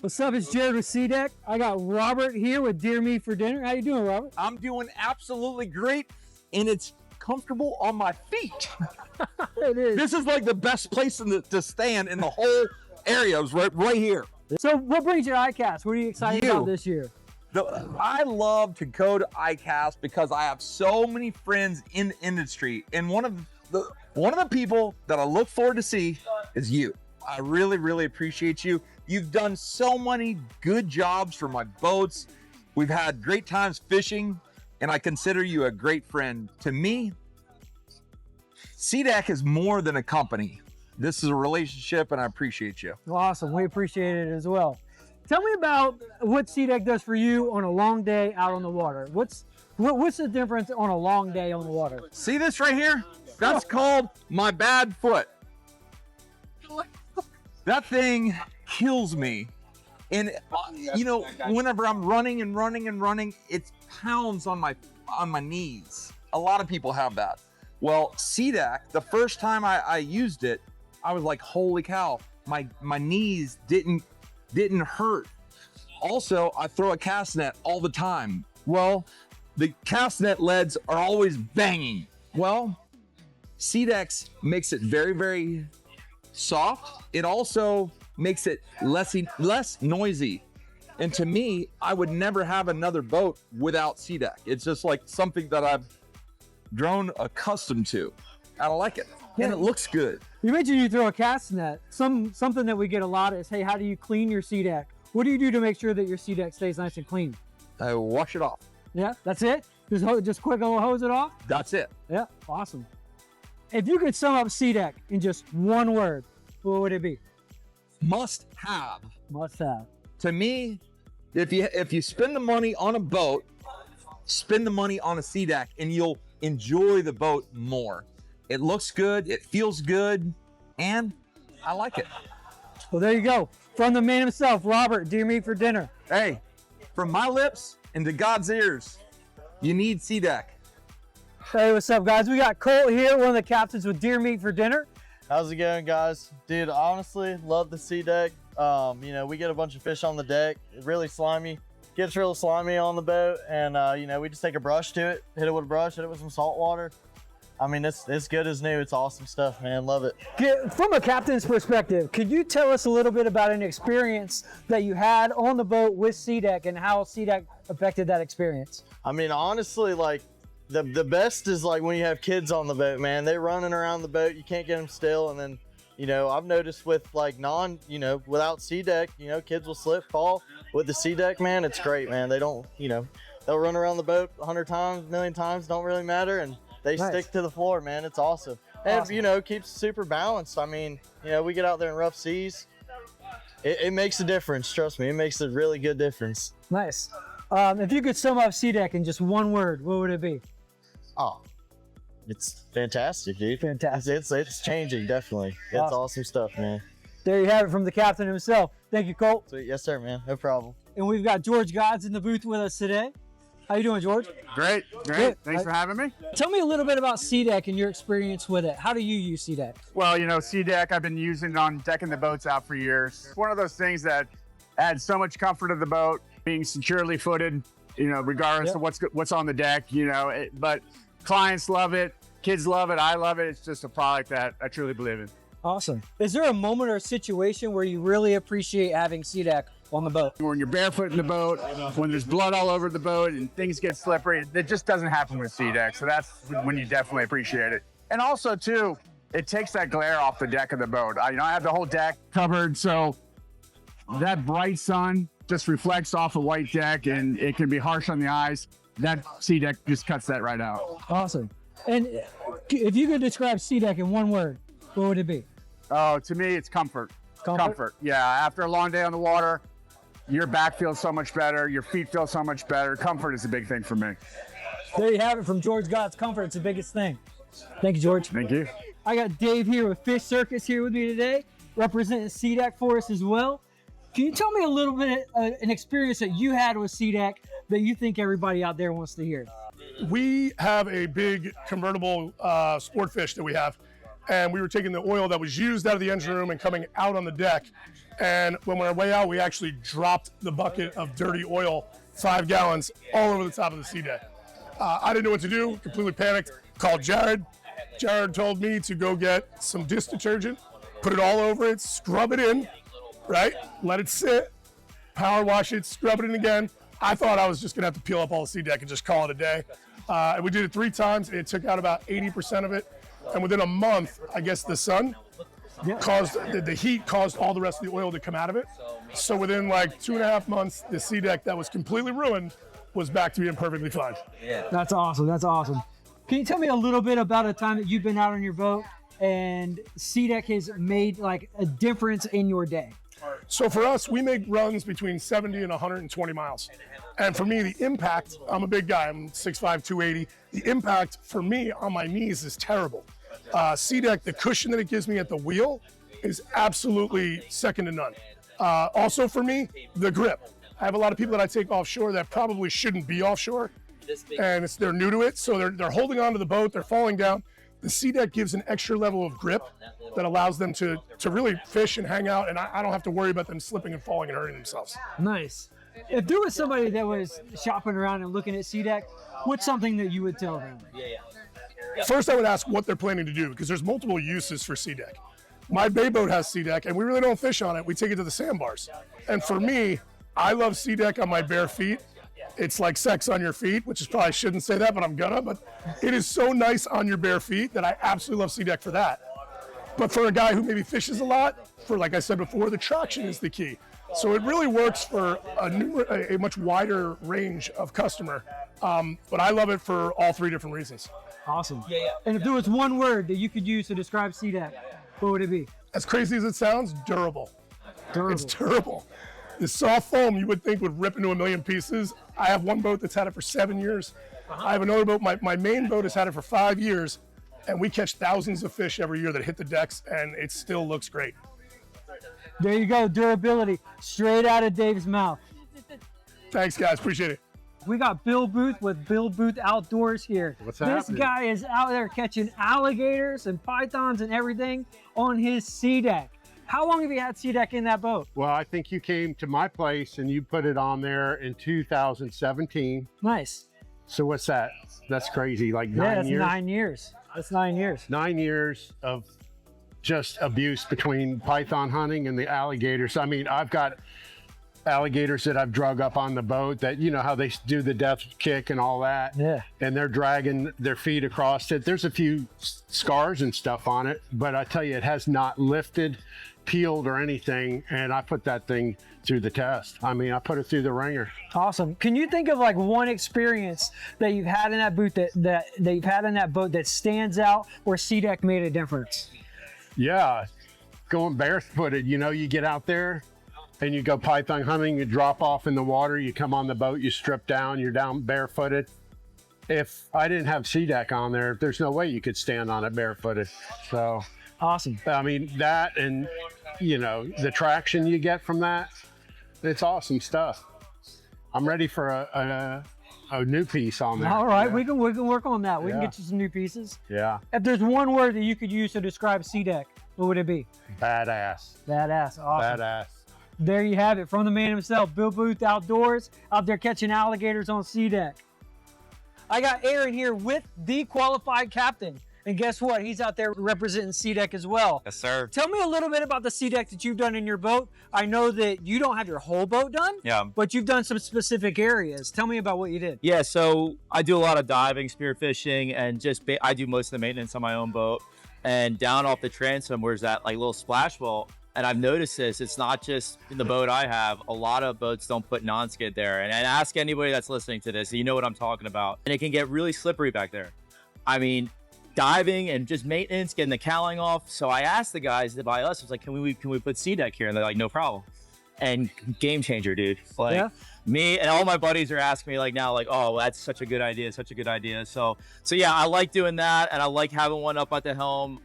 What's up? It's Jared with SeaDek. I got Robert here with Deer Meat for Dinner. How you doing, Robert? I'm doing absolutely great, and it's comfortable on my feet. It is. This is like the best place to stand in the whole area. It was right here. So what brings you to ICAST? What are you excited about this year? I love to go to ICAST because I have so many friends in the industry, and one of the people that I look forward to see is you. I really, really appreciate you. You've done so many good jobs for my boats. We've had great times fishing, and I consider you a great friend. To me, SeaDek is more than a company. This is a relationship, and I appreciate you. Awesome. We appreciate it as well. Tell me about what SeaDek does for you on a long day out on the water. What's the difference on a long day on the water? See this right here? That's called my bad foot. That thing kills me. And you know, whenever I'm running and running and running, it pounds on my knees. A lot of people have that. Well, SeaDek, the first time I used it, I was like, holy cow, my knees didn't hurt. Also, I throw a cast net all the time. Well, the cast net leads are always banging. Well, SeaDek makes it very, very soft. It also makes it less noisy. And to me, I would never have another boat without SeaDek. It's just like something that I've grown accustomed to. I like it. Yeah. And it looks good. You mentioned you throw a cast net. Something that we get a lot is, hey, how do you clean your SeaDek? What do you do to make sure that your SeaDek stays nice and clean? I wash it off. Yeah, that's it? Just quick little hose it off? That's it. Yeah, awesome. If you could sum up SeaDek in just one word, what would it be? Must have. Must have. To me, if you spend the money on a boat, spend the money on a SeaDek, and you'll enjoy the boat more. It looks good, it feels good, and I like it. Well, there you go. From the man himself, Robert, Deer Meat for Dinner. Hey, from my lips into God's ears, you need SeaDek. Hey, what's up, guys? We got Colt here, one of the captains with Deer Meat for Dinner. How's it going, guys? Dude, honestly, love the SeaDek. You know, we get a bunch of fish on the deck. It's really slimy. Gets real slimy on the boat, and you know, we just take a brush to it, hit it with a brush, hit it with some salt water. I mean, it's good as new. It's awesome stuff, man. Love it. From a captain's perspective, could you tell us a little bit about an experience that you had on the boat with SeaDek and how SeaDek affected that experience? I mean, honestly, like the best is like when you have kids on the boat, man. They're running around the boat. You can't get them still, and then, you know, I've noticed with like without SeaDek, you know, kids will slip, fall. With the SeaDek, man, it's great, man. They don't, you know, they'll run around the boat 100 times, a million times, don't really matter, and they stick to the floor, man. It's awesome. And, you know, keeps super balanced. I mean, you know, we get out there in rough seas. It makes a difference. Trust me, it makes a really good difference. Nice. If you could sum up SeaDek in just one word, what would it be? Oh, it's fantastic, dude. Fantastic. It's changing, definitely. It's awesome stuff, man. There you have it from the captain himself. Thank you, Colt. Sweet. Yes, sir, man. No problem. And we've got George Gods in the booth with us today. How you doing, George? Great. Good. Thanks for having me. Tell me a little bit about SeaDek and your experience with it. How do you use SeaDek? Well, you know, SeaDek, I've been using it on decking the boats out for years. It's one of those things that adds so much comfort to the boat, being securely footed, you know, regardless of what's on the deck, you know. But clients love it, kids love it, I love it. It's just a product that I truly believe in. Awesome. Is there a moment or a situation where you really appreciate having SeaDek on the boat? When you're barefoot in the boat, when there's blood all over the boat and things get slippery, that just doesn't happen with SeaDek. So that's when you definitely appreciate it. And also too, it takes that glare off the deck of the boat. I have the whole deck covered, so that bright sun just reflects off a white deck and it can be harsh on the eyes. That SeaDek just cuts that right out. Awesome. And if you could describe SeaDek in one word, what would it be? Oh, to me, it's comfort. Comfort. Yeah, after a long day on the water, your back feels so much better. Your feet feel so much better. Comfort is a big thing for me. There you have it from George Gods. Comfort, it's the biggest thing. Thank you, George. Thank you. I got Dave here with Fish Circus here with me today, representing SeaDek for us as well. Can you tell me a little bit an experience that you had with SeaDek that you think everybody out there wants to hear? We have a big convertible sport fish that we have, and we were taking the oil that was used out of the engine room and coming out on the deck. And when we were way out, we actually dropped the bucket of dirty oil, 5 gallons, all over the top of the SeaDek. I didn't know what to do, completely panicked, called Jared. Jared told me to go get some dish detergent, put it all over it, scrub it in, right? Let it sit, power wash it, scrub it in again. I thought I was just gonna have to peel up all the SeaDek and just call it a day. And we did it 3 times, and it took out about 80% of it. And within a month, I guess the sun caused, the heat caused all the rest of the oil to come out of it. So within like 2.5 months, the SeaDek that was completely ruined was back to being perfectly fine. That's awesome. That's awesome. Can you tell me a little bit about a time that you've been out on your boat and SeaDek has made like a difference in your day? So for us, we make runs between 70 and 120 miles. And for me, the impact, I'm a big guy, I'm 6'5", 280. The impact for me on my knees is terrible. SeaDek, the cushion that it gives me at the wheel is absolutely second to none. Also for me, the grip. I have a lot of people that I take offshore that probably shouldn't be offshore, and they're new to it, so they're holding onto the boat, they're falling down. The SeaDek gives an extra level of grip that allows them to really fish and hang out, and I don't have to worry about them slipping and falling and hurting themselves. Nice. If there was somebody that was shopping around and looking at SeaDek, what's something that you would tell them? First, I would ask what they're planning to do, because there's multiple uses for SeaDek. My bay boat has SeaDek, and we really don't fish on it. We take it to the sandbars. And for me, I love SeaDek on my bare feet. It's like sex on your feet, which is probably shouldn't say that, but I'm gonna. But it is so nice on your bare feet that I absolutely love SeaDek for that. But for a guy who maybe fishes a lot, for like I said before, the traction is the key. So it really works for a much wider range of customer. But I love it for all 3 different reasons. Awesome. And if there was one word that you could use to describe SeaDek, what would it be? As crazy as it sounds, durable. Durable. It's durable. The soft foam you would think would rip into a million pieces. I have one boat that's had it for 7 years. I have another boat, my main boat has had it for 5 years, and we catch thousands of fish every year that hit the decks, and it still looks great. There you go, durability, straight out of Dave's mouth. Thanks, guys, appreciate it. We got Bill Booth with Bill Booth Outdoors here. What's this happening? guy is out there catching alligators and pythons and everything on his SeaDek. How long have you had SeaDek in that boat? Well, I think you came to my place and you put it on there in 2017. Nice. So what's that? That's crazy. Like 9 that's years? 9 years. That's 9 years. 9 years of just abuse between python hunting and the alligators. I mean, I've got alligators that I've drug up on the boat that, you know how they do the death kick and all that. Yeah. And they're dragging their feet across it. There's a few scars and stuff on it, but I tell you, it has not lifted, peeled or anything. And I put that thing through the test. I mean, I put it through the ringer. Awesome. Can you think of like one experience that you've had in that boat that you've had in that boat that stands out where SeaDek made a difference? Yeah, going barefooted, you know, you get out there and you go python hunting, you drop off in the water, you come on the boat, you strip down, you're down barefooted. If I didn't have SeaDek on there, there's no way you could stand on it barefooted. So, awesome. I mean, that and, you know, the traction you get from that, it's awesome stuff. I'm ready for a new piece on there. All right, Yeah. we can work on that. We can Yeah. get you some new pieces. Yeah, If there's one word that you could use to describe SeaDek, what would it be? badass, Badass. Awesome. badass. There you have it from the man himself, Bill Booth Outdoors, out there catching alligators on SeaDek. I got Aaron here with the qualified captain. And guess what? He's out there representing SeaDek as well. Yes, sir. Tell me a little bit about the SeaDek that you've done in your boat. I know that you don't have your whole boat done, Yeah. but you've done some specific areas. Tell me about what you did. Yeah, so I do a lot of diving, spearfishing, and I do most of the maintenance on my own boat. And down off the transom, where's that like little splash wall? And I've noticed this, it's not just in the boat I have. A lot of boats don't put non-skid there. And ask anybody that's listening to this, you know what I'm talking about. And it can get really slippery back there. I mean, diving and just maintenance, getting the cowling off. So I asked the guys that buy us, I was like, can we put SeaDek here? And they're like, no problem. And game changer, dude. Like, Yeah. me and all my buddies are asking me like now, like, oh, that's such a good idea, such a good idea. So yeah, I like doing that, and I like having one up at the helm.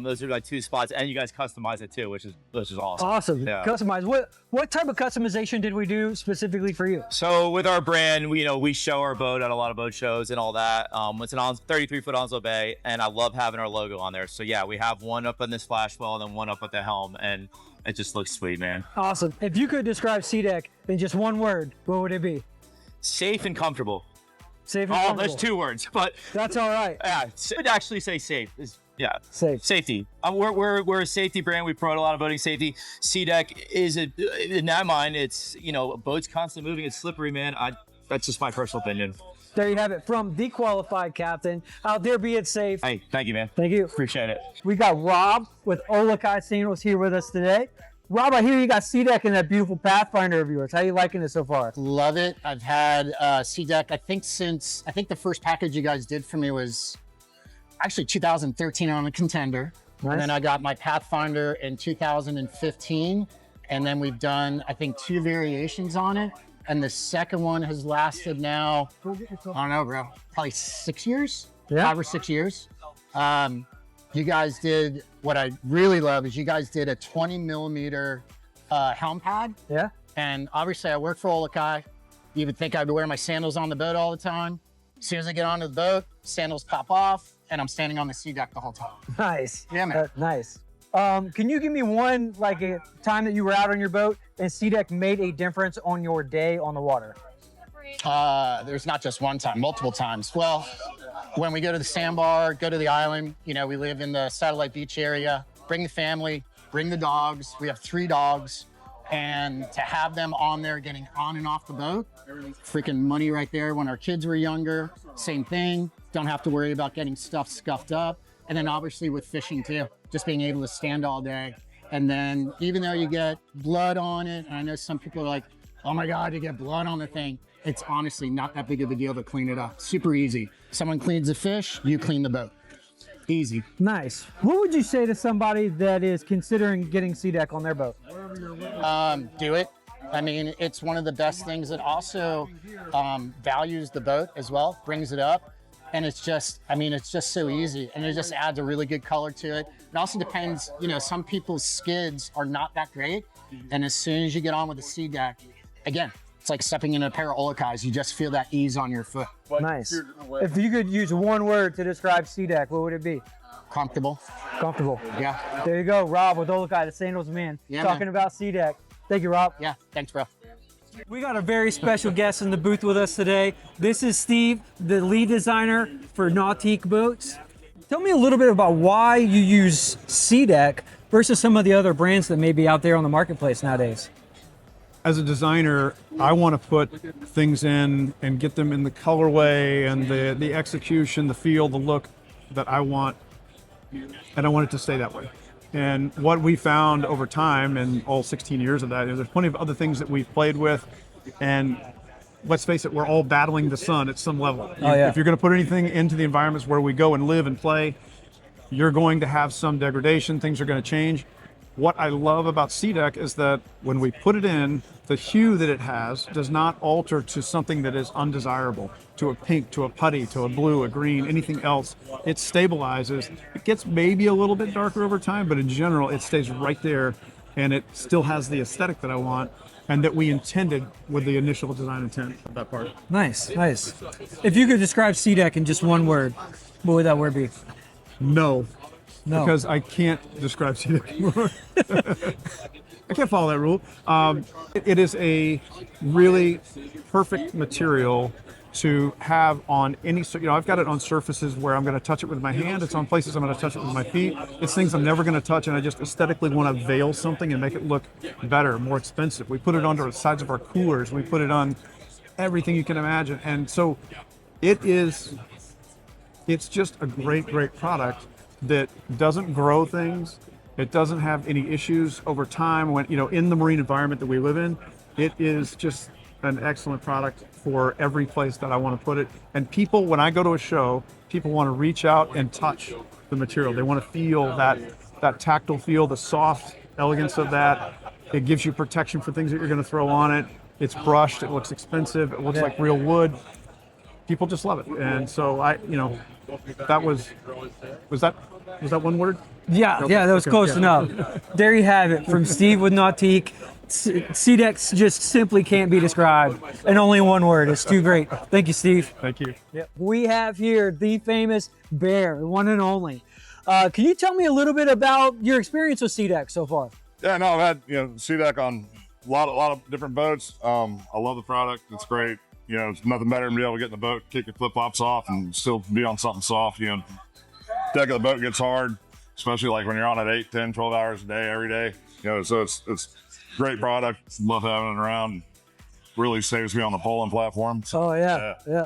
Those are my 2 spots, and you guys customize it too, which is awesome. Awesome. Yeah. Customize. What type of customization did we do specifically for you? So with our brand, we show our boat at a lot of boat shows and all that. It's an 33-foot Onslow Bay, and I love having our logo on there. So yeah, we have one up on the splash well and then one up at the helm, and it just looks sweet, man. Awesome. If you could describe SeaDek in just one word, what would it be? Safe and comfortable. Safe and Oh, comfortable. there's 2 words, but That's all right. yeah, I'd actually say safe. Yeah, Safe. safety. We're a safety brand. We promote a lot of boating safety. SeaDek is in my mind, it's a boat's constantly moving. It's slippery, man. That's just my personal opinion. There you have it from the qualified captain. Out there, be it safe. Hey, thank you, man. Thank you. Appreciate it. We got Rob with Olokai Sandals here with us today. Rob, I hear you got SeaDek in that beautiful Pathfinder of yours. How you liking it so far? Love it. I've had SeaDek, I think the first package you guys did for me was actually 2013 on a Contender. Nice. And then I got my Pathfinder in 2015. And then we've done, I think, 2 variations on it. And the second one has lasted now, I don't know, bro, probably 6 years, Yeah. 5 or 6 years. You guys did, what I really love is you guys did a 20 millimeter helm pad. Yeah. And obviously I work for Olokai. You would think I'd be wearing my sandals on the boat all the time. As soon as I get onto the boat, sandals pop off and I'm standing on the SeaDek the whole time. Nice. Yeah, man. Nice. Can you give me one, like a time that you were out on your boat and SeaDek made a difference on your day on the water? There's not just one time, multiple times. Well, when we go to the sandbar, go to the island, we live in the Satellite Beach area, bring the family, bring the dogs. We have 3 dogs. And to have them on there getting on and off the boat, freaking money right there. When our kids were younger, same thing. Don't have to worry about getting stuff scuffed up. And then obviously with fishing too, just being able to stand all day. And then even though you get blood on it, and I know some people are like, oh my God, you get blood on the thing. It's honestly not that big of a deal to clean it up. Super easy. Someone cleans the fish, you clean the boat. Easy. Nice. What would you say to somebody that is considering getting SeaDek on their boat? Do it. I mean, it's one of the best things that also values the boat as well, brings it up. And it's just so easy. And it just adds a really good color to it. It also depends, some people's skids are not that great. And as soon as you get on with the SeaDek, again, it's like stepping in a pair of Olakais. You just feel that ease on your foot. Nice. If you could use one word to describe SeaDek, what would it be? Comfortable. Comfortable. Yeah. There you go, Rob with Olokai, the Sandals man, Yeah, talking about SeaDek. Thank you, Rob. Yeah. Thanks, bro. We got a very special guest in the booth with us today. This is Steve, the lead designer for Nautique Boats. Tell me a little bit about why you use SeaDek versus some of the other brands that may be out there on the marketplace nowadays. As a designer, I want to put things in and get them in the colorway and the execution, the feel, the look that I want, and I want it to stay that way. And what we found over time, and all 16 years of that, is there's plenty of other things that we've played with, and let's face it, we're all battling the sun at some level. Oh, yeah. If you're going to put anything into the environments where we go and live and play, you're going to have some degradation, things are going to change. What I love about SeaDek is that when we put it in, the hue that it has does not alter to something that is undesirable, to a pink, to a putty, to a blue, a green, anything else. It stabilizes. It gets maybe a little bit darker over time, but in general, it stays right there, and it still has the aesthetic that I want and that we intended with the initial design intent of that part. Nice, nice. If you could describe SeaDek in just one word, what would that word be? No. No. Because I can't describe SeaDek anymore. I can't follow that rule. It is a really perfect material to have on any, I've got it on surfaces where I'm going to touch it with my hand. It's on places I'm going to touch it with my feet. It's things I'm never going to touch, and I just aesthetically want to veil something and make it look better, more expensive. We put it onto the sides of our coolers. We put it on everything you can imagine. And so it's just a great, great product that doesn't grow things. It doesn't have any issues over time when, in the marine environment that we live in. It is just an excellent product for every place that I want to put it. And people, when I go to a show, people want to reach out and touch the material. They want to feel that tactile feel, the soft elegance of that. It gives you protection for things that you're going to throw on it. It's brushed. It looks expensive. It looks like real wood. People just love it. And so that was that one word? Yeah, that was close enough. There you have it from Steve with Nautique. SeaDek just simply can't be described in only one word. It's too great. Thank you, Steve. Thank you. Yep. We have here the famous Bear, the one and only. Can you tell me a little bit about your experience with SeaDek so far? Yeah, no, I've had SeaDek on a lot of different boats. I love the product. It's great. It's nothing better than be able to get in the boat, kick your flip flops off, and still be on something soft. Deck of the boat gets hard, especially like when you're on it 8, 10, 12 hours a day every day. So it's great product. Love having it around. Really saves me on the polling platform. So, oh yeah.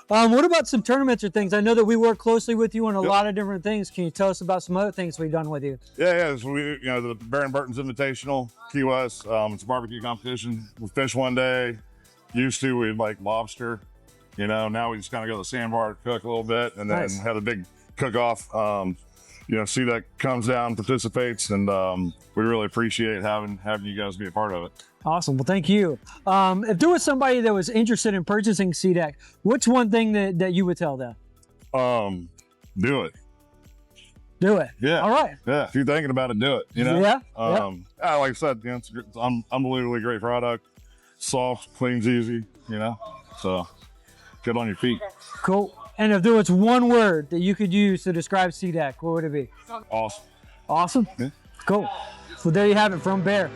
What about some tournaments or things? I know that we work closely with you on a lot of different things. Can you tell us about some other things we've done with you? Yeah. So we, the Baron Burton's Invitational, Key West. It's a barbecue competition. We fish one day. Used to, we'd like lobster. Now we just kind of go to the sandbar, cook a little bit, and then have a big cook-off. SeaDek comes down, participates, and we really appreciate having you guys be a part of it. Awesome. Well, thank you. If there was somebody that was interested in purchasing SeaDek, what's one thing that you would tell them? Do it. Do it. Yeah. All right. Yeah. If you're thinking about it, do it. Yeah. Like I said, it's an unbelievably great product. Soft, cleans easy. So good on your feet. Cool. And if there was one word that you could use to describe SeaDek, what would it be? Awesome. Awesome? Yeah. Cool. So there you have it from Bear.